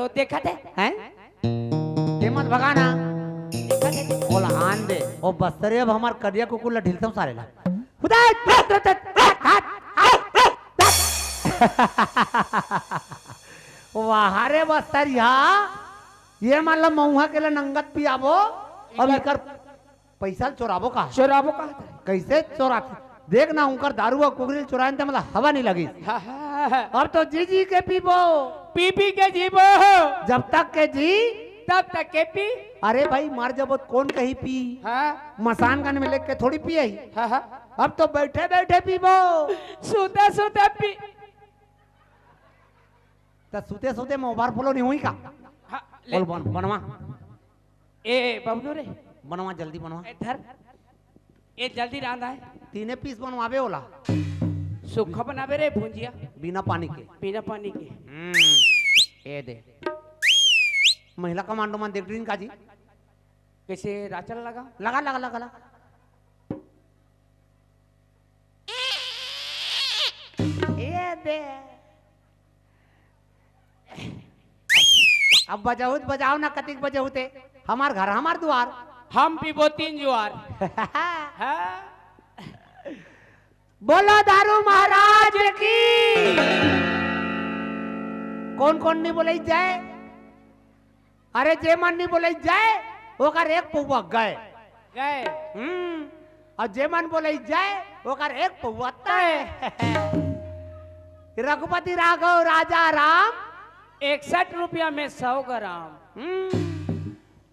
तो देखा थे हैं ते मत भगाना देखा थे बोला आन दे ओ बस्तरे अब हमार करिया कुकुर ढिलता सारे ला वाहारे बस्तरिया ये मतलब मऊहा के लिए नंगत पियाबो अब इकर पैसा चोराबो का चोराबो का कैसे चोरा देख ना उनकर दारू और कुगरी चुराने ते मतलब हवा नहीं लगी अब तो जी जी के पीबो पी पी के जीवो जब तक के जी तब तक के पी अरे भाई मार जब कौन कहीं पी हाँ मसान गन में लेके थोड़ी पिए हाँ हाँ अब तो बैठे बैठे पीबो सोते सोते पी तो सूते सूते में ओवरफ्लो नहीं हुई का हाँ, बोल बनवा ए बबलू रे बनवा जल्दी बनवा इधर ये जल्दी रांधा है तीने पीस बनवावे होला सूखा बनावे रे भुंजिया बिना पानी के बिना पानी के ए दे महिला कमांडो मान देख ड्रीन का जी कैसे राचल लगा लगा लगा लगा लगा ए दे अब बजाऊत बजाओ ना कतिक बजाऊते हमार घर हमार द्वार हम पीबो 3 जुआर हाँ बोलो दारू महाराज की कौन कौन नहीं बोले जाए अरे जे मन नहीं बोले जाए ओकर एक पौवा गए गए और जे मन बोले जाए ओकर एक पौवा तय रघुपति राघव राजा राम 61 रुपया में 100 ग्राम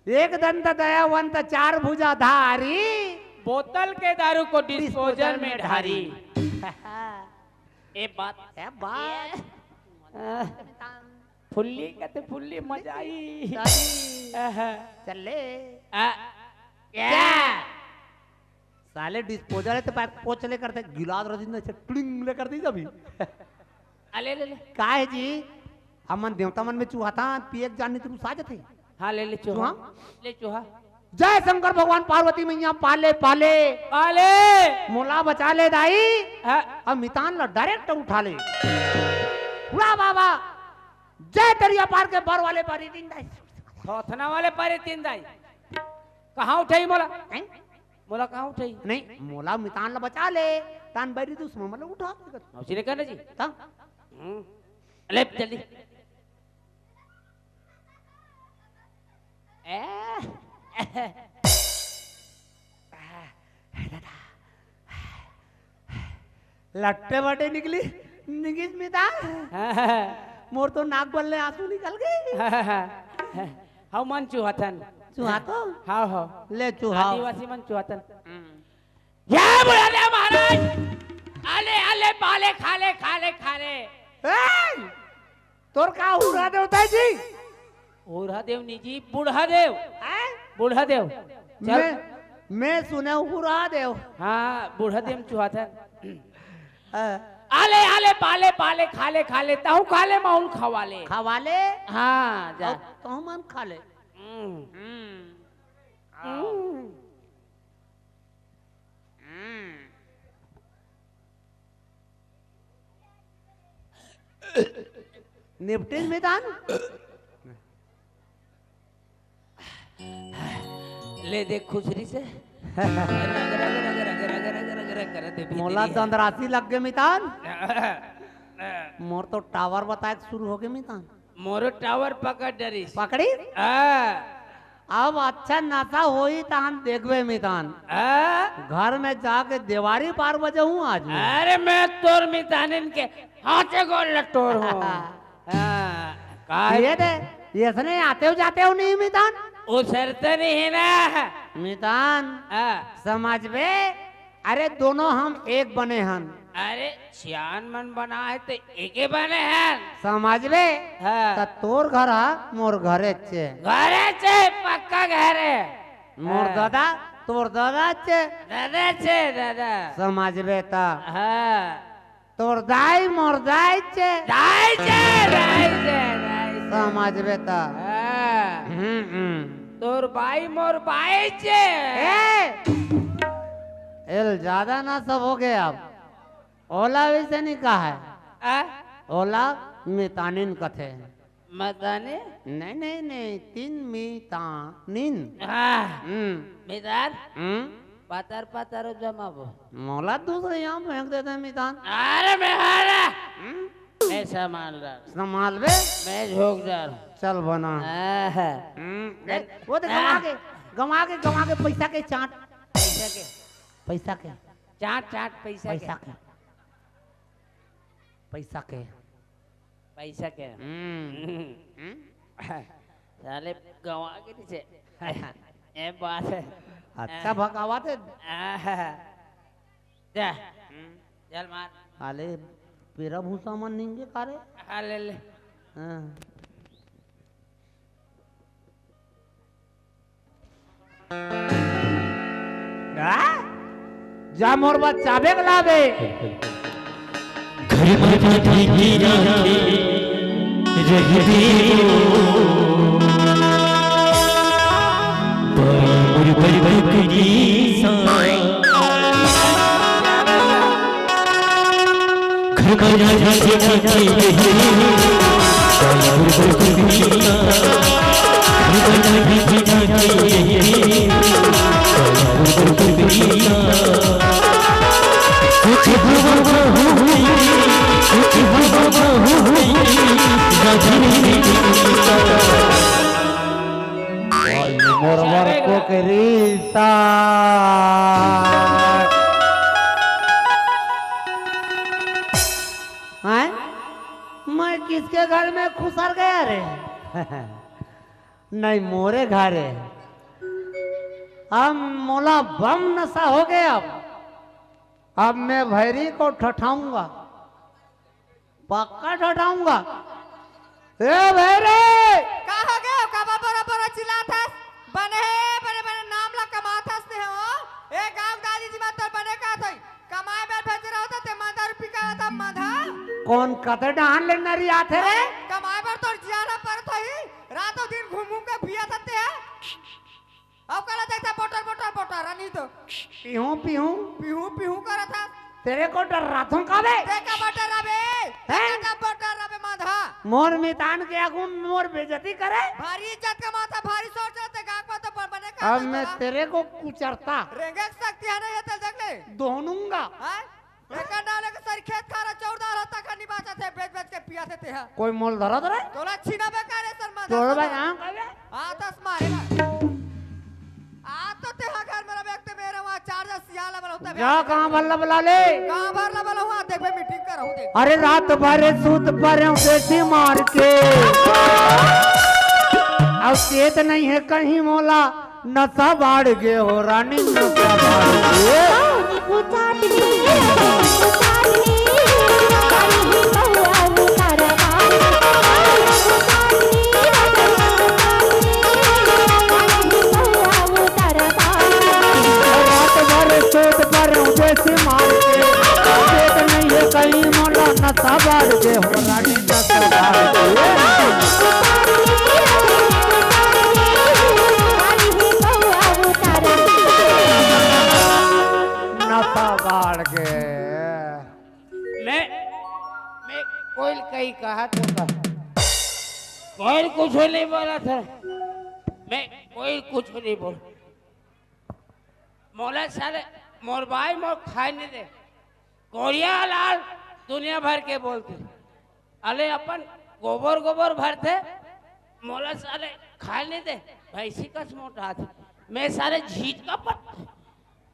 एक दंत दयावंत 4 भुजा धारी बोतल के दारू को डिस्पोजल में ढारी ए बात फुल्ली कहते फुल्ली मजा आई चले आ, क्या साले डिस्पोजल है तो पैक पोचले करते गिलास रजिंदा से ट्लिंग ले करती जभी ले ले ले का है जी हमन देवता मन में चूहा था पिए जानने तुम साजत है हाँ ले ले चूहा ले चूहा जय शंकर भगवान पार्वती मैया पाले पाले पाले मोला बचा ले दाई हाँ, अब मितान ला डायरेक्ट उठा ले उड़ा बाबा जय दरिया पार के बर वाले पारी दिन दाई थोथना वाले पारे 3 दाई कहाँ उठाई मोला हैं? मोला कहाँ उठाई नहीं मोला मितान ला बचा ले तान बैरी तू उसमें मतलब उठा उसी ने कहना जी ता ले जल्दी लट्टे बटे निकली निगिस मिता मोर तो नाक बल्ले आंसू निकल गए हाउ मन चूहाथन चूहा तो हाँ हाँ ले चूहा आदिवासी मन चूहाथन जय बुढ़ादेव महाराज आले आले पाले खाले खाले खाले तोर का हुरा देवता है जी बुढ़ादेव नी जी बुढ़ादेव बुढ़ादेव मैं सुने हुरा देव हाँ बुढ़ादेव चूहाथन आले आले पाले पाले खाले खाले ताहू खाले माउन खवाले खवाले हाँ जा तो मन खा ले निपटे मैदान ले देख खुशरी से मोला दंदरासी लग गए मितान मोर तो टावर बताए शुरू हो गए मितान मोरो टावर पकड़ डरी पकड़ी अब अच्छा नशा होई तान देखबे मितान घर में जाके देवारी पार बजे हूँ आज मैं। अरे मैं तोर मितानिन के हाथे को लटोर हूँ ये दे ये सने आते हो जाते हो नहीं मितान उसरते नहीं है ना मितान समझ में अरे दोनों हम एक बने हन अरे सियान मन बना है तो एक ही बने हैं समझ में हाँ। तोर घर हा मोर घरे छे घरे से पक्का घर है मोर दादा तोर दादा छे दादा से दादा समझ में ता हाँ तोर दाई मोर दाई छे दाई से दाई से समझ में ता तोर भाई मोर भाई छे एल ज्यादा ना सब हो गए अब ओला वैसे नहीं कहा है ओला मितानिन कथे मदाने नहीं नहीं नहीं, तीन मीतानिन। मितान पातर पातर जमाबो मोला दूसरे यहाँ फेंक देते हैं मीतान। अरे मैं मैं संभाल बे, मैं झोंक जा रहा हूँ। चल बना। वो तो गवा के पैसा के चाट, पैसा के चाट चाट पैसा पैसा के पैसा के पैसा के साले गवा के नीचे ये बात है। अच्छा भगावत है। जा चल मार। अरे पेरा भूसा मन निंगे कारे। ले ले जा मोर बात चाबे लावे। घर में बैठी रही मोरवर को करीता मैं किसके घर में खुसर गया रे? नहीं मोरे घर है। अब मोला बम नशा हो गया। अब मैं भैरी को ठठाऊंगा, पक्का ठठाऊंगा। ए भैरे का हो गया? का बरा बरा चिल्लाता बने बने बने नाम ला कमाता से हो। ए गांव दादी जी बात बने का थई कमाए बैठ भेज रहा होता ते मादा रुपया का होता माधा कौन कते डान ले नरी आथे रे? कमाए बैठ तो जियाना पर थई रातों दिन घूम घूम के पिया थते है। अब कला देखता बोटर बोटर बोटर रानी तो पीहू पीहू पीहू पीहू करा था। तेरे को डर रातों का बे? देखा बोटर रबे देखा बोटर रबे माधा मोर मितान के आगू मोर बेइज्जती करे। भारी इज्जत का माथा भारी सोच रहे थे गांव में तो बने का। अब मैं तेरे को कुचरता रेंगे सकती है ना ये तल देख ले दोनूंगा। हां एक डाले के सर खेत खारा चौदार होता खनी बाचा थे बेच बेच के पिया थे है। कोई मोल धरत रे? तोला छीना बेकार है सर माथा तोड़ बे हां कहबे आ दस मारेगा आ तो ते घर मेरा व्यक्ति मेरा वहां चार्जर सियाला वाला होता है। जा कहां बल्ला बुला ले? कहां भरला वाला हुआ देख बे मीटिंग कर रहूं देख। अरे रात भर सूत पर देसी मार के अब चेत नहीं है कहीं मोला नशा बाढ़ गए हो रानी नशा बाढ़ गए। कहीं मोला नशा बाढ़ गए हो रानी नशा बाढ़ नशा बाढ़ गए। मैं कोई कहीं कहा तो कहा कोई कुछ नहीं बोला था। मैं कोई कुछ नहीं बोल मोला साले मोर भाई मोर खाए नहीं दे कोरिया लाल दुनिया भर के बोलते अले अपन गोबर गोबर भरते मोला साले खाए नहीं दे भैंसी का मोटा हाथ मैं सारे झीट का पट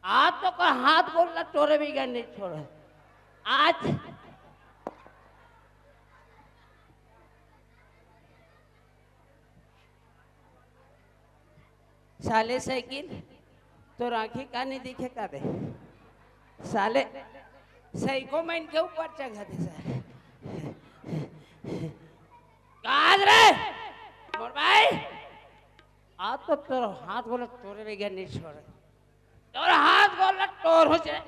आज तो का हाथ बोलना टोरे भी गए नहीं छोड़ा आज साले साइकिल तो राखी का नहीं दिखे का दे साले सही को मैं इनके ऊपर चढ़ा दे सर काज रे मोर भाई आज तो तोर हाथ बोला तोरे भी गया नहीं छोड़े तोर हाथ बोला तोर हो जाए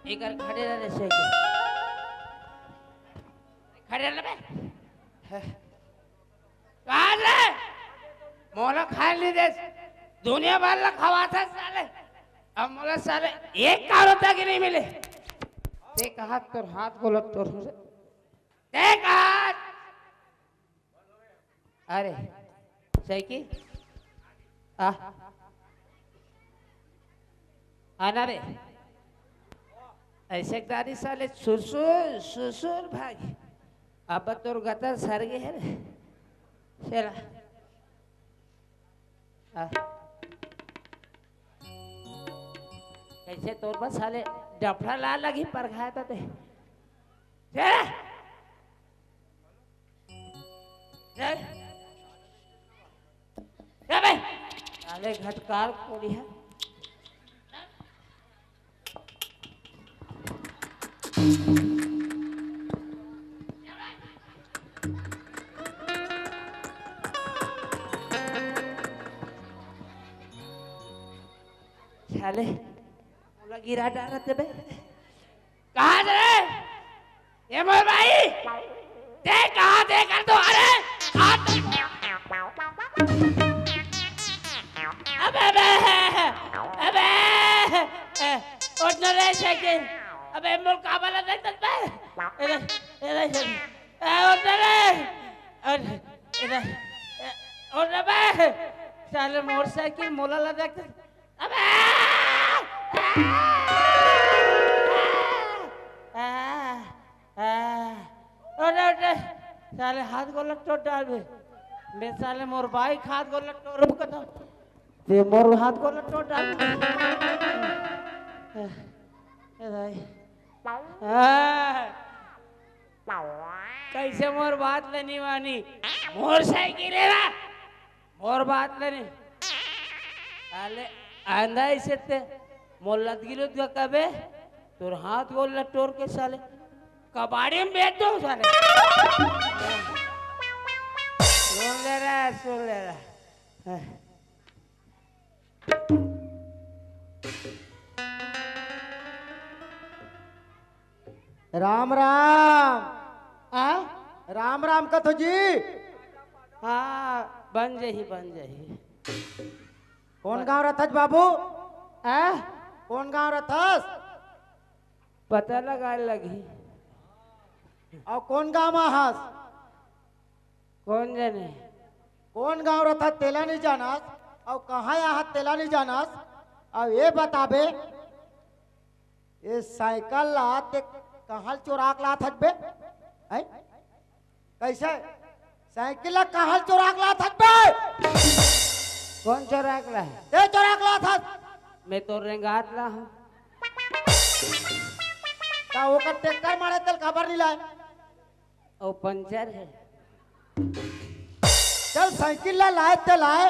एक खड़े रहे से खड़े रहे काज रे मोला खा ली दे दुनिया भर ला खवा था साले अब मोला साले एक कारो तक नहीं मिले देख हाथ तोर हाथ बोला तोर देख हाथ। अरे सही की आना रे ऐसे गाड़ी साले सुसुर सुसुर भागी अब तोर गतर सर गए है रे चला कैसे तोर बस साले डफड़ा ला लगी पर खाया था ते चला चल बे साले घटकार कोड़ी है साले बोला गिरा डाल रहे बे कहाँ रे ये मोर भाई देख कहाँ देख कर तो अरे अबे अबे अबे उठना रे साइकिल अबे मोर काबला नहीं सकता इधर इधर उठना रे इधर उठना बे साले मोटरसाइकिल मोला लगा अबे उठे साले हाथ गोला टोट डाल मैं साले मोर बाइक हाथ गोला टोट रुक तो ते मोर हाथ गोला टोट डाल कैसे मोर बात लेनी मानी मोर साइकिल है ना मोर बात लेनी साले आंधा ऐसे ते मोल्लत गिलत का कबे तोर हाथ गोला टोर के साले कबाड़ी में बेच दो साले सुन ले रहा राम राम हाँ राम राम कथो जी हाँ बन जाही कौन गांव रथस बाबू हाँ कौन गांव रथस पता लगा लगी और कौन गांव आहस कौन जाने कौन गांव रथस तेला नहीं जानस और कहाँ यहाँ तेला नहीं जानस और ये बताबे ये साइकिल लाते कहाँ चोराक लात हज बे हैं? कैसे साइकिल ला कहाँ चोराक लात हज बे कौन चोरा के ला है ते चोराक लात हज मैं तो रेंगात ला हूँ का ओकर ट्रैक्टर मारे तेल खबर नहीं लाए और पंचर है चल साइकिल ला लाए ते लाए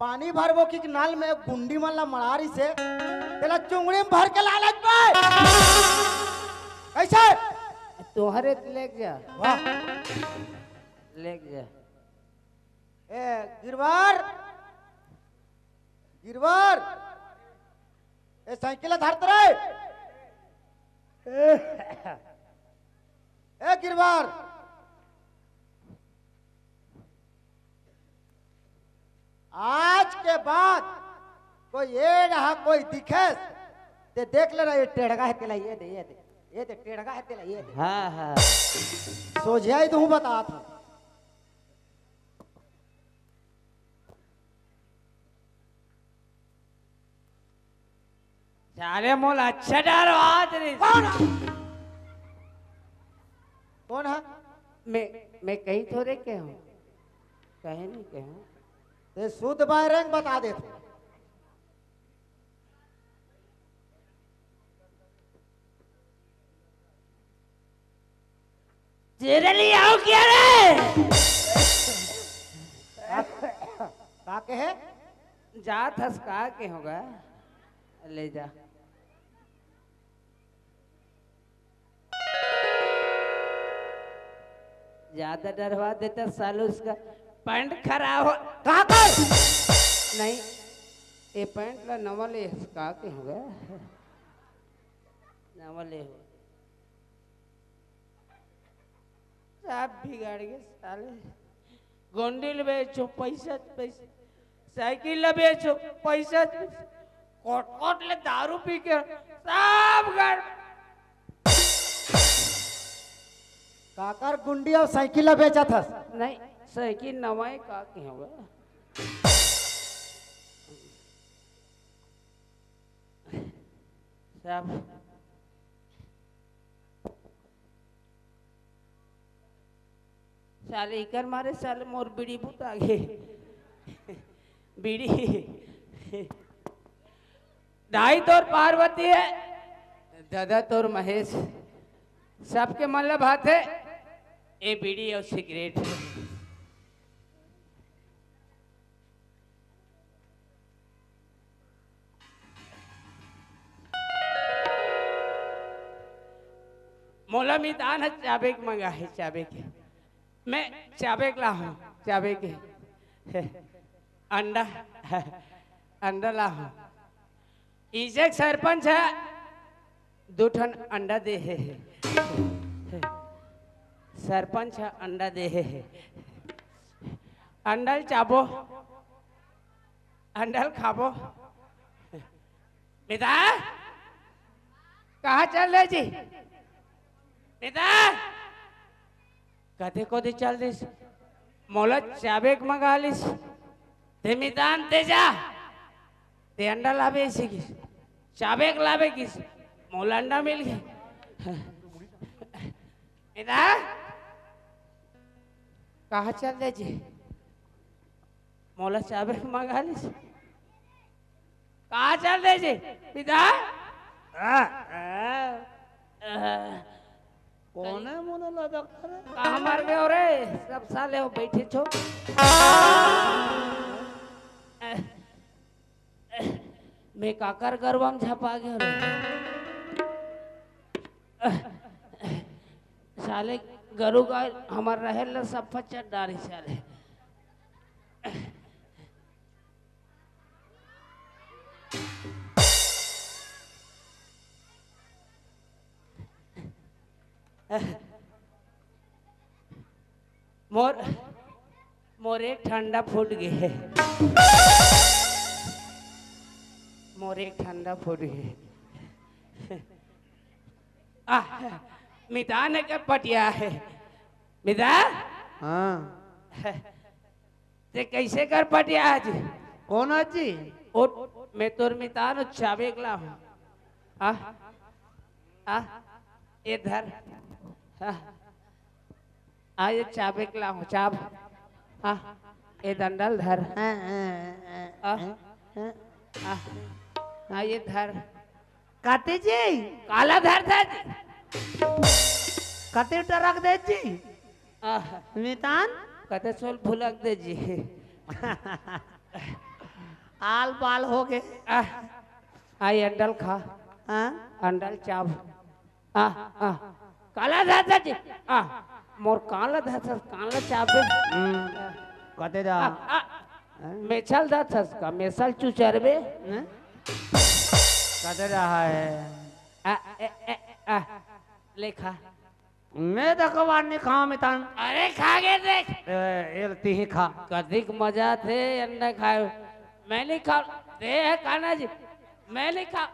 पानी भरबो की नाल में गुंडी मन ला मड़ारी से तेला चुंगड़ी में भर के लालच पे कैसे तोहरे लेक जा वाह लेक जा ए गिरवार गिरवार ए साइकिल धरत रे ए गिरवार आज के बाद कोई ये रहा कोई दिखे ते देख ले रहा ये टेढ़गा है तेला ये दे टेढ़गा है तेला ये दे हाँ हाँ सोझाई तो हूँ बता था सारे मोल अच्छा डर बात नहीं कौन है मैं कहीं थोड़े के हूँ कहीं नहीं के हूँ ते शुद्ध बायरंग बता दे तू तेरे लिए आओ क्या रे काके है जा थसका के होगा ले जा ज्यादा डरवा देता सालू उसका पैंट खराब हो कहा कर नहीं ये पैंट ला नवले का के होगा नवले हो सब बिगाड़ गए साले गोंडिल बेचो पैसा पैसा साइकिल ला बेचो पैसा कोट कोट ले दारू पी के सब गड़ काकर गुंडी और साइकिल बेचा था। नहीं साइकिल नवाई का के होगा। सब साले इकर मारे साले मोर बीड़ी बुत आगे बीड़ी दाई तोर पार्वती है, दादा तोर महेश, सबके मतलब हाथ है ये बीड़ी और सिगरेट। मोला मितान है चाबेक मंगा है चाबेक, मैं चाबेक ला हूँ चाबेक अंडा अंडा ला हूँ। इसे सरपंच है 2 ठन अंडा दे है सरपंच है अंडा दे है अंडल चाबो अंडल खाबो। पिता कहाँ चल रहे जी? पिता कथे को दे चल दिस मोला चाबेक मंगा लिस ते मितान ते जा ते अंडा लावे इसी की चाबेक लावे किस मोला अंडा मिल गया। पिता कहाँ चल रहे जी? मोला चाबेक मंगा लिस कहाँ चल रहे जी? पिता कौन है मोला लगा करे? कहाँ मर गए हो रे सब साले हो बैठे छो। मैं काकर गरबम झपा गया रे साले गरु का हमार रहे ल सब फचट डारी साले। मोर मोर एक ठंडा फूट गए मोर एक ठंडा फूट गए। मिता ने क्या पटिया है मिता? हाँ ते कैसे कर पटिया आज? कौन है जी? ओ मैं तोर मिता न चाबेकला हूँ। इधर ये चाबेकला हूँ चाब ये दंडल धर ये धर काते जी काला धर धर कते टरक दे जी मितान कते सोल फुलक दे जी आल बाल हो गए। आई अंडल खा हाँ अंडल चाब काला धर धर जी मोर काला धर धर काला चाबे कते जा मेछल धर धर का मेसल चुचरबे कते रहा है लेखा मैं तो कबार नहीं खाऊं मितान। अरे खा गए देख एलती ही खा कधिक मजा थे अंडा खाए मैं नहीं खा दे है काना जी मैं नहीं खा।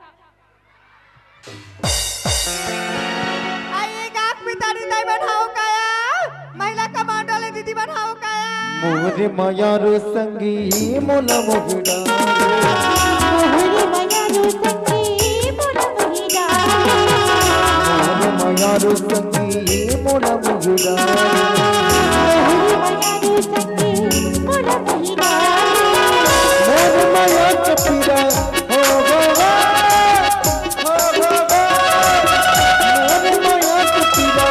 आई गाक मितानी दाई बनाओ काया महिला कमांडो ले दीदी बनाओ काया मोरे माया रो संगी मोला मोगड़ा मोहरे माया रो संगी मोला मोहिड़ा मोरे माया रो संगी मोला मोगड़ा मोहरे माया रो संगी मोला मोहिड़ा मोरे माया कपीरा हो गोवा मोरे माया कपीरा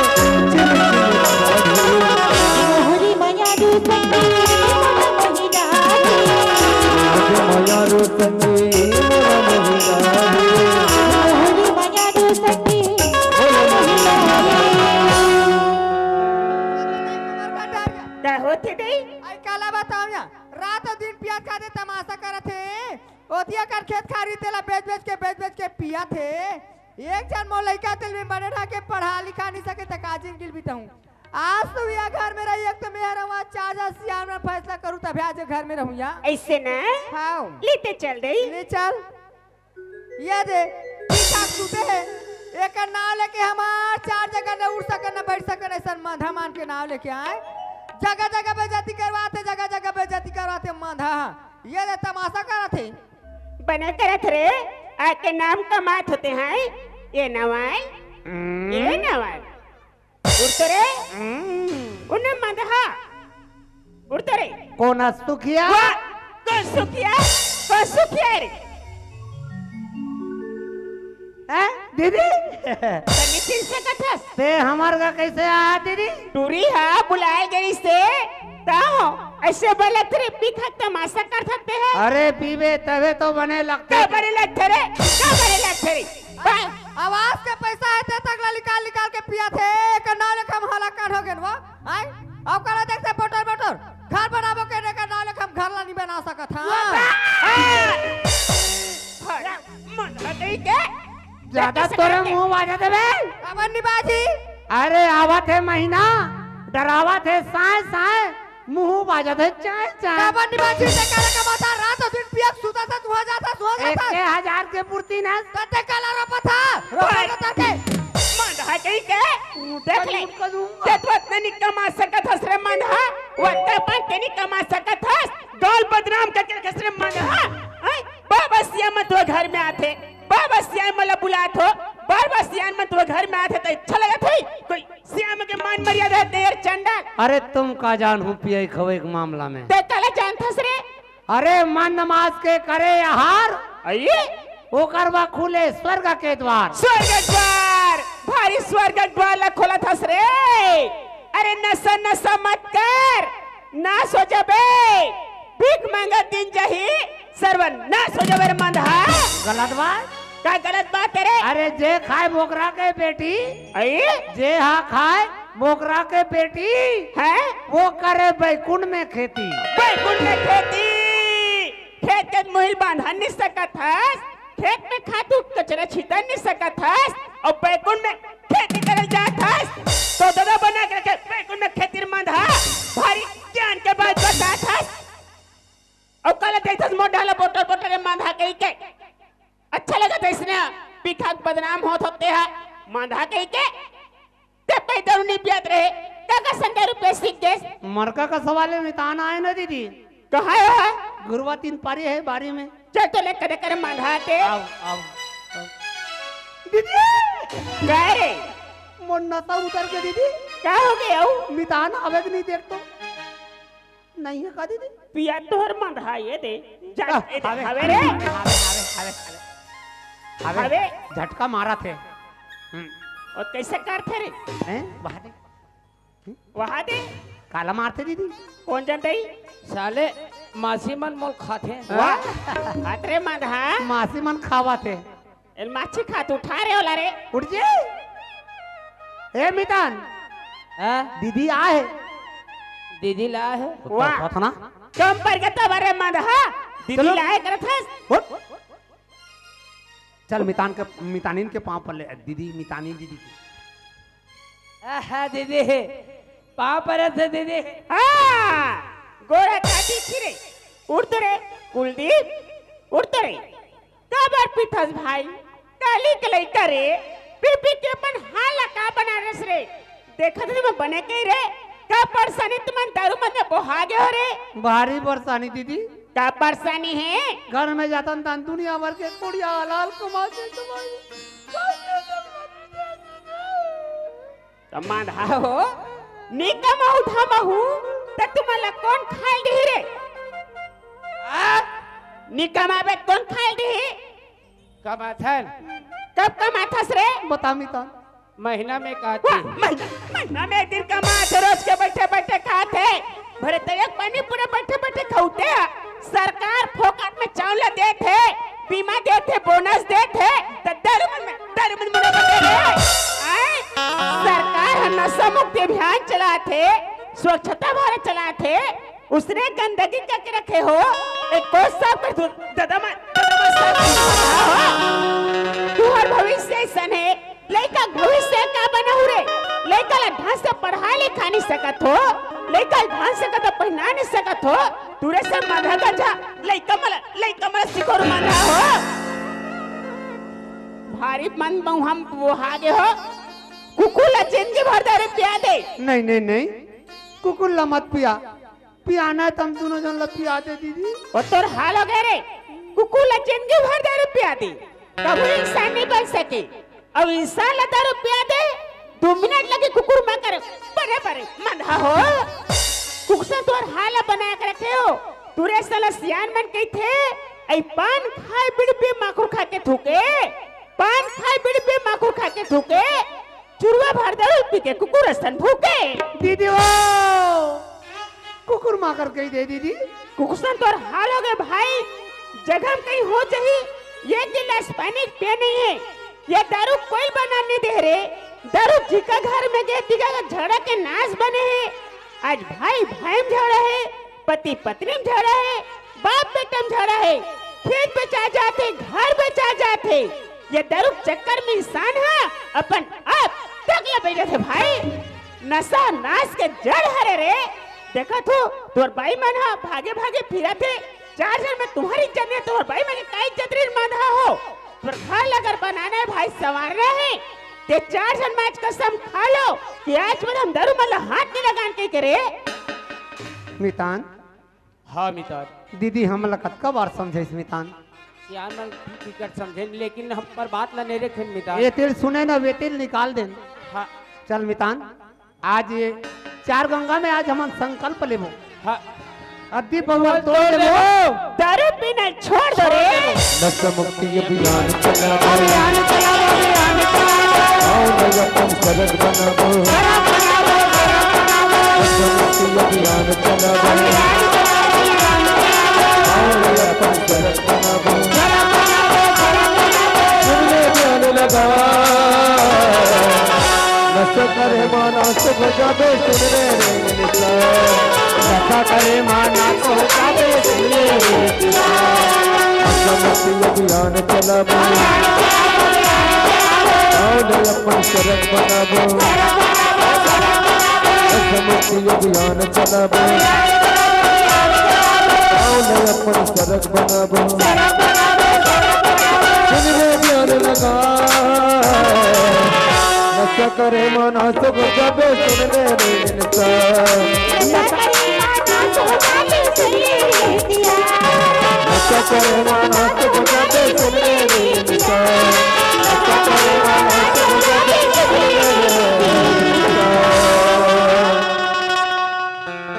मोहरे माया रो संगी मोला मोहिड़ा मोरे माया रो संगी मोला मोगड़ा मोहरे माया रो संगी क्या होती नहीं आई काला बताओ या रात और दिन पिया खाते तमाशा करते ओतिया कर खेत खारी तेला बेच के पिया थे। एक जन मो लड़का तेल में बने रहा के पढ़ा लिखा नहीं सके तो काजिन गिल बीता हूँ। आज तो या घर में रही एक तो मैं रहूँ चार सियार में फैसला करूँ तभी आज घर में रहूँ या ऐसे ना हाँ लेते चल रही ले चल ये दे ठीक ठाक सूते है एक नाव लेके हमार 4 जगह न उड़ सके न बैठ सके ऐसा माधा मान के नाव लेके आए जगह जगह बेइज्जती करवाते जगह जगह बेइज्जती करवाते माधा ये रे तमाशा करते बना करत रे आके नाम कमात होते हैं ये नवाई उड़ते रे उन्हें मदहा उड़ते रे कौन सुखिया कौन सुखिया रे हैं दीदी तनी तीन से कथस ते हमार का कैसे आया दीदी टूरी हा बुलाए गई से ताओ ऐसे बोले तेरे पीखा तमाशा कर सकते हैं अरे पीबे तवे तो बने लगते क्या बने लगते रे आवाज के पैसा है ते तक निकाल निकाल के पिया थे एक नाव लेके हम हलाकान हो गए वो आए अब करा देखते बटर घर बनाबो के ने का नाव लेके हम घर ला नहीं बना सकत मन हटई के ज्यादा तोरे मुंह बाजा देबे अबन निबाजी अरे आवत है महीना डरावत है साए मुंह बाजत है चाय अबन निबाजी से काला कमाता रात दिन पिया सुता था तू जाता 1000 के पूर्ति ना कते काला रोपा था रोपा के मन हटई के देख ले तेतवत नहीं कमा सकत हस रे मन हा वत्ता पण नहीं कमा सकत हस दौल बदनाम करके कसरे मन हा बाबा सिया मत वो घर में आते बाबा सियान मला बुलात हो बाबा सियान मत वो घर में आते तो अच्छा लगा थी कोई सियान के मान मर्यादा देर चंडा अरे तुम का जान हूँ पिया खवे के मामला में ते तले जानथस रे अरे मन नमाज के करे आहार आइए वो करवा खुले स्वर्ग के द्वार भारी स्वर्ग द्वार ला खोला थस रे अरे नशा मत कर ना सोचा बे भीख मांगा दिन जही सर्वन ना सोचा मेरे मंदहा गलत बात क्या गलत बात है रे अरे जे खाए बोकरा के बेटी आइए जे हा खाए बोकरा के बेटी है वो करे बैकुंठ में खेती बैकुंठ में खेती खेत के मोहिल बांधा नहीं सकत हस खेत में खातू कचरा छिता नहीं सकत हस और बैकुंठ में खेती करल जात हस तो दादा बना के बैकुंठ में खेती मंधा भारी ज्ञान के बाद बतात हस और कल देखथस मोढाला बोतल के मांधा कही के अच्छा लगा था इसने पीखा बदनाम होते हैं मांधा कही के ते पैदल नहीं पियात रहे का संडे रुपए सीख देस मरका का सवाल है मितान आए ना दीदी कहाँ है गुरुवा 3 पारी है बारी में चल तो ले करे मांधा के आओ दीदी गए रे मोर नशा उतर के दीदी क्या हो गया मितान आवे नहीं देख तो नहीं है का दीदी पिया तोहर मांधा ये दे हवे रे हवे झटका मारा थे और कैसे कर थे रे हैं वहां दे काला मारते दीदी कौन जानते ही साले मासी मन मोल खाते वाह खातरे मांधा मासी मन खावा थे एल माछी खात उठा रे होला रे उठ जे ए मितान दीदी आए दीदी ला है वाह ना कम पर के तब रे मांधा दीदी लाए करत हस चल मितानिन के पांव पर ले दीदी मितानी दीदी की दीदी पाँव पर थे दीदी हाँ गोरा काटी छिरे उड़ते रे कुलदीप उड़ते रे कबर पिथस भाई काली कलई करे पी के अपन हाला का बना रस रे देखा तो मैं बने के रे का परेशानी तुमन दारू मत बोहा गए हो रे भारी परेशानी दीदी का परेशानी है घर में जाता तान दुनिया भर के कुड़िया हलाल कमाते मांधा हो निकम उठा महू त तुम्हाला कौन खाई दी रे निकम आबे कौन खाई दी कमाथन कब कमाथस रे बता मितान महीना में काटी महीना में एक दिन कमाते रोज के बैठे बैठे खाते भरे तक पानी पूरे बैठे बैठे खाते सरकार फोकट में चावल देते बीमा देते बोनस देते दरमन में सरकार नशा मुक्ति अभियान चलाते स्वच्छता भारत चलाते उसने गंदगी करके रखे हो एक कोस साफ कर ददमा तुम्हार भविष्य ऐसा है लड़का भविष्य का बना हो रे लड़का ला ढंग से पढ़ा लिखा नहीं सकत हो लड़का ढंग से का पहना नहीं सकत हो तुरे से माधा का जा लड़का मला सिकोर मांगा हो भारी मन बहु हम वो आगे हो कुकुला जिंदगी भर दारू पिया दे। नहीं नहीं नहीं कुकुल्ला मत पिया, पियाना है तुम दोनों जन ला पिया दे दीदी। और तोर हाल हो गए रे कुकुला जिंदगी भर दारू पिया दे कभी इंसान नहीं बन सके। अब इंसान ला दारू पिया दे 2 मिनट लगे कुकुर में कर बड़े बड़े मंधा हो कुकसा तोर हाल बना के रखे हो। तुरे साला सियान मन कही थे ऐ पान खाए बिड़ पे माखुर खा के थूके, पान खाए बिड़ पे माखुर खा के थूके, चुरवा भर दारू पी के कुकुर स्तन भूके। दीदी वो कुकुर माकर कही दे दीदी। कुकुसन तोर हाल हो गए भाई, जगह कहीं हो चाहिए ये गिलास पानी पे नहीं है, ये दारू कोई बनाने दे रे, दारू जिका घर में गए तिका का झगड़ा के नाश बने हैं। आज भाई भाई में झगड़ा है, पति पत्नी में झगड़ा है, बाप बेटा में झगड़ा है, खेत बेचा जाते घर बेचा जाते, ये दारू चक्कर में इंसान है अपन आप तक ले बैठे थे भाई। नशा नाश के जड़ हरे रे देखा तो तोर भाई मन हा भागे भागे फिरा थे 4 जन में तुम्हारी इज्जत है, तोर भाई मन काई जतरीन मांधा हो पर घर अगर बनाना है भाई संवारना है ते 4 जन में आज कसम खा लो कि आज में हम दारू मल्ला हाथ नहीं लगान के करे। मितान हाँ मितान दीदी हम ला कतका बार समझे मितान यार मैं टिकट समझे लेकिन हम पर बात ला नहीं रखे मितान। ये तेल सुने ना वे तेल निकाल दे। हाँ चल मितान आज ये 4 गंगा में आज हम संकल्प लेबो। हाँ अद्दी भगवान तोड़ देबो, दारू पीना छोड़ दो रे। नशा मुक्ति अभियान चलाओ, अभियान चलाओ, अभियान चलाओ, आओ नया अपन सड़क बनाओ, नशा मुक्ति अभियान चलाओ, आओ नया अपन सड़क बनाओ, सुनने ध्यान लगा नशा करे माना सुख जाबे सुनने रे निशा, नशा करे माना तो जाबे सुनने रे निशा, नशा मुक्ति अभियान चलाओ, आओ नया अपन सड़क बनाओ, नशा मुक्ति अभियान चलाओ, आओ नया अपन सड़क बनाओ, सुनने ध्यान लगा नशा करे माना सुख जाबे सुनने रे निशा, नशा करे